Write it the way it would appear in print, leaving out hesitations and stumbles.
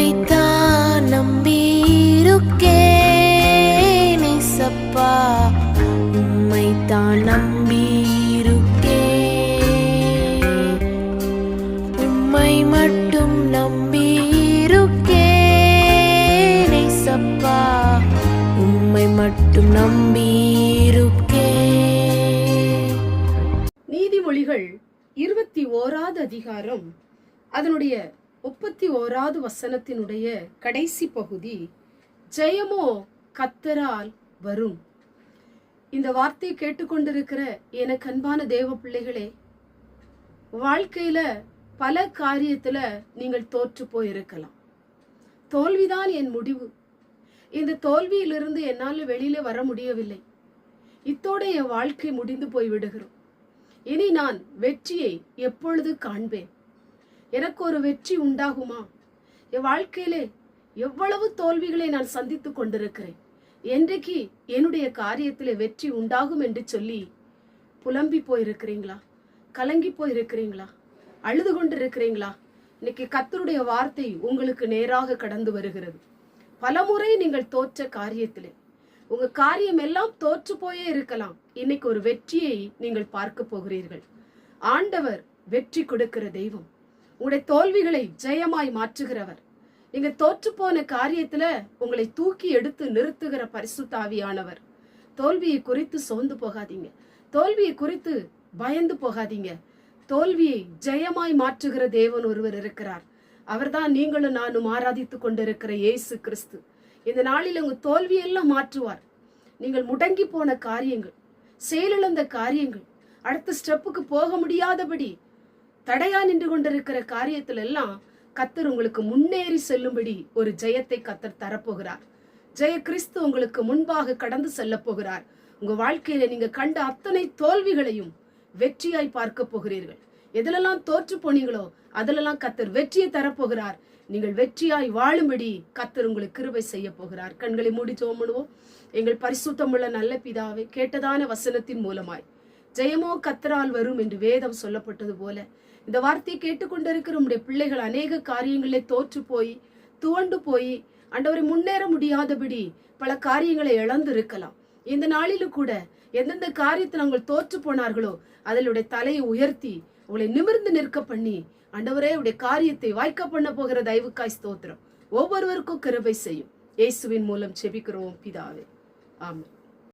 உம்மைத்தான் நம்பியிருக்கேன் ஏசப்பா, உம்மைத்தான் நம்பியிருக்கேன், உம்மை மட்டும் நம்பியிருக்கேன் ஏசப்பா, உம்மை மட்டும் நம்பியிருக்கேன். நீதிமொழிகள் 21வது அதிகாரம் அதனுடைய 31வது வசனத்தினுடைய கடைசி பகுதி, ஜெயமோ கர்த்தரால் வரும். இந்த வார்த்தையை கேட்டுக்கொண்டிருக்கிற எனக்கு அன்பான தேவ பிள்ளைகளே, வாழ்க்கையில பல காரியத்துல நீங்கள் தோற்று போயிருக்கலாம். தோல்விதான் என் முடிவு, இந்த தோல்வியிலிருந்து என்னால் வெளியில வர முடியவில்லை, இத்தோட என் வாழ்க்கை முடிந்து போய் விடுகிறோம், இனி நான் வெற்றியை எப்பொழுது காண்பேன், எனக்கு ஒரு வெற்றி உண்டாகுமா, என் வாழ்க்கையிலே எவ்வளவு தோல்விகளை நான் சந்தித்து கொண்டிருக்கிறேன், என்றைக்கு என்னுடைய காரியத்திலே வெற்றி உண்டாகும் என்று சொல்லி புலம்பி போயிருக்கிறீங்களா? கலங்கி போயிருக்கிறீங்களா? அழுது கொண்டு இருக்கிறீங்களா? இன்னைக்கு கர்த்தருடைய வார்த்தை உங்களுக்கு நேராக கடந்து வருகிறது. பலமுறை நீங்கள் தோற்ற காரியத்திலே, உங்க காரியம் எல்லாம் தோற்று போயே இருக்கலாம், இன்னைக்கு ஒரு வெற்றியை நீங்கள் பார்க்க போகிறீர்கள். ஆண்டவர் வெற்றி கொடுக்கிற தெய்வம், உங்களுடைய தோல்விகளை ஜெயமாய் மாற்றுகிறவர். நீங்க தோற்று போன காரியத்துல உங்களை தூக்கி எடுத்து நிறுத்துகிற பரிசுத்த ஆவியானவர். தோல்வியை குறித்து சோர்ந்து போகாதீங்க, தோல்வியை குறித்து பயந்து போகாதீங்க. தோல்வியை ஜெயமாய் மாற்றுகிற தேவன் ஒருவர் இருக்கிறார். அவர்தான் நீங்களும் நானும் ஆராதித்து கொண்டிருக்கிற இயேசு கிறிஸ்து. இந்த நாளில் உங்க தோல்வியெல்லாம் மாற்றுவார். நீங்கள் முடங்கி போன காரியங்கள், செயலிழந்த காரியங்கள், அடுத்த ஸ்டெப்புக்கு போக முடியாதபடி தடையா நின்று கொண்டிருக்கிற காரியத்துல எல்லாம் கர்த்தர் உங்களுக்கு முன்னேறி செல்லும்படி ஒரு ஜெயத்தை கர்த்தர் தரப்போகிறார். ஜெய கிறிஸ்து உங்களுக்கு முன்பாக கடந்து செல்ல போகிறார். உங்க வாழ்க்கையில நீங்க கண்ட அத்தனை தோல்விகளையும் வெற்றியாய் பார்க்க போகிறீர்கள். எதுலெல்லாம் தோற்று போனீங்களோ அதிலெல்லாம் கர்த்தர் வெற்றியை தரப்போகிறார். நீங்கள் வெற்றியாய் வாழும்படி கர்த்தர் உங்களுக்கு கிருபை செய்ய போகிறார். கண்களை மூடி ஜெபம் பண்ணுவோம். எங்கள் பரிசுத்தமுள்ள நல்ல பிதாவே, கேட்டதான வசனத்தின் மூலமாய் ஜெயமோ கர்த்தரால் வரும் என்று வேதம் சொல்லப்பட்டது போல, இந்த வார்த்தையை கேட்டுக்கொண்டிருக்கிற உங்களுடைய பிள்ளைகள் அநேக காரியங்களே தோற்று போய் துவண்டு போய் ஆண்டவரை முன்னேற முடியாதபடி பல காரியங்களை இழந்து இருக்கலாம். இந்த நாளிலும் கூட எந்தெந்த காரியத்தில் அவங்க தோற்று போனார்களோ அதிலுடைய தலையை உயர்த்தி உங்களை நிமிர்ந்து நிற்க பண்ணி ஆண்டவரே உடைய காரியத்தை வாய்க்க பண்ண போகிற தயவுக்காய் ஸ்தோத்திரம். ஒவ்வொருவருக்கும் கிருபை செய்யும். இயேசுவின் மூலம் செபிக்கிறோம் பிதாவே, ஆமென்.